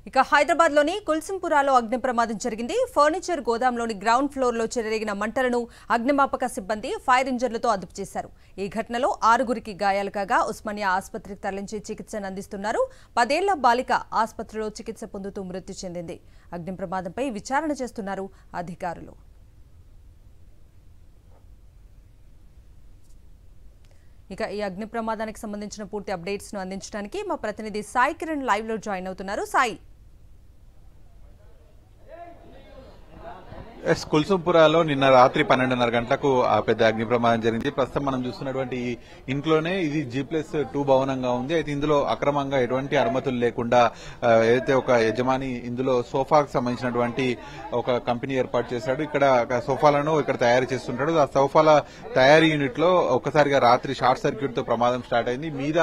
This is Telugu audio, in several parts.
ఇక హైదరాబాద్ లోని కుల్సుంపురాలో అగ్ని ప్రమాదం జరిగింది. ఫర్నిచర్ గోదాంలోని గ్రౌండ్ ఫ్లోర్ లో చెలరేగిన మంటలను అగ్నిమాపక సిబ్బంది ఫైర్ ఇంజన్లతో అదుపు చేశారు. ఈ ఘటనలో 6గురికి గాయాలు కాగా ఉస్మానియా ఆసుపత్రికి తరలించి చికిత్సను అందిస్తున్నారు. 10 ఏళ్ల బాలిక ఆసుపత్రిలో చికిత్స పొందుతూ మృతి చెందింది. అగ్ని ప్రమాదంపై విచారణ చేస్తున్నారు అధికారులు. ఇక ఈ అగ్ని ప్రమాదానికి సంబంధించిన పూర్తి అప్డేట్స్ ను అందించడానికి మా ప్రతినిధి సాయి కిరణ్ లైవ్ లో జాయిన్ అవుతున్నారు. సాయి, కుల్సుంపురాలో నిన్న రాత్రి 12:30 గంటలకు పెద్ద అగ్ని ప్రమాదం జరిగింది. ప్రస్తుతం మనం చూస్తున్నటువంటి ఈ ఇంట్లోనే ఇది G+2 భవనంగా ఉంది. అయితే ఇందులో అక్రమంగా ఎటువంటి అనుమతులు లేకుండా ఏదైతే ఒక యజమాని ఇందులో సోఫాకు సంబంధించినటువంటి ఒక కంపెనీ ఏర్పాటు చేశాడు. ఇక్కడ సోఫాలను ఇక్కడ తయారు చేస్తుంటాడు. ఆ సోఫాల తయారీ యూనిట్ లో ఒక్కసారిగా రాత్రి షార్ట్ సర్క్యూట్ తో ప్రమాదం స్టార్ట్ అయింది. మీద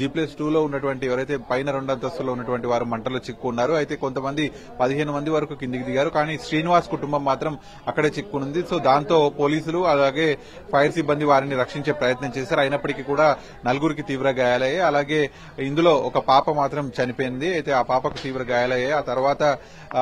G+2 లో ఉన్నటువంటి ఎవరైతే పైన 2 అంతస్తులో ఉన్నటువంటి వారు మంటలో చిక్కున్నారు. అయితే కొంతమంది 15 మంది వరకు కిందికి దిగారు. కానీ శ్రీనివాస్ కుటుంబం మాత్రం అక్కడే చిక్కునుంది. సో దాంతో పోలీసులు అలాగే ఫైర్ సిబ్బంది వారిని రక్షించే ప్రయత్నం చేశారు. అయినప్పటికీ కూడా 4గురికి తీవ్ర గాయాలయ్యాయి. అలాగే ఇందులో ఒక పాప మాత్రం చనిపోయింది. అయితే ఆ పాపకు తీవ్ర గాయాలయ్యాయి. ఆ తర్వాత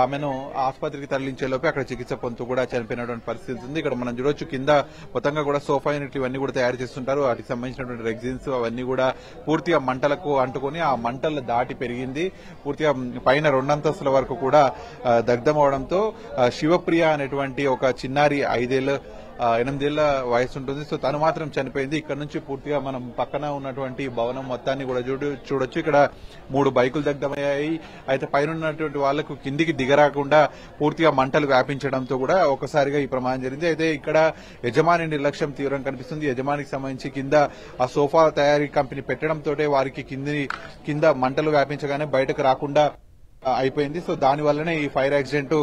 ఆమెను ఆసుపత్రికి తరలించేలోపే అక్కడ చికిత్స పొందుతూ కూడా చనిపోయినటువంటి పరిస్థితి ఉంది. ఇక్కడ మనం చూడొచ్చు కింద మొత్తంగా కూడా సోఫా యూనిట్లు ఇవన్నీ కూడా తయారు చేస్తుంటారు. వాటికి సంబంధించినటువంటి రెగ్జిన్స్ అవన్నీ కూడా పూర్తిగా మంటలకు అంటుకుని ఆ మంటల దాటి పెరిగింది. పూర్తిగా పైన 2 అంతస్తుల వరకు కూడా దగ్ధం అవడంతో శివప్రియ అనేటువంటి ఒక చిన్నారి 8 ఏళ్ల వయసు ఉంటుంది. సో తను మాత్రం చనిపోయింది. ఇక్కడ నుంచి పూర్తిగా మనం పక్కన ఉన్నటువంటి భవనం మొత్తాన్ని కూడా చూడొచ్చు. ఇక్కడ 3 బైకులు దగ్ధమయ్యాయి. అయితే పైన ఉన్నటువంటి వాళ్లకు కిందికి దిగరాకుండా పూర్తిగా మంటలు వ్యాపించడంతో కూడా ఒకసారిగా ఈ ప్రమాదం జరిగింది. అయితే ఇక్కడ యజమాని నిర్లక్ష్యం తీవ్రంగా కనిపిస్తుంది. యజమానికి సంబంధించి కింద ఆ సోఫా తయారీ కంపెనీ పెట్టడంతో వారికి కింద మంటలు వ్యాపించగానే బయటకు రాకుండా అయిపోయింది. సో దానివల్లనే ఈ ఫైర్ యాక్సిడెంట్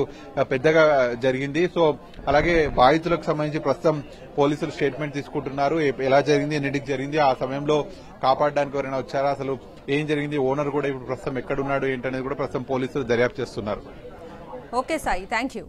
పెద్దగా జరిగింది. సో అలాగే బాధితులకు సంబంధించి ప్రస్తుతం పోలీసులు స్టేట్మెంట్ తీసుకుంటున్నారు. ఎలా జరిగింది, ఎన్నింటికి జరిగింది, ఆ సమయంలో కాపాడడానికి ఎవరైనా వచ్చారా, అసలు ఏం జరిగింది, ఓనర్ కూడా ఇప్పుడు ప్రస్తుతం ఎక్కడున్నాడు ఏంటనేది కూడా ప్రస్తుతం పోలీసులు దర్యాప్తు చేస్తున్నారు. Okay Sai, thank you.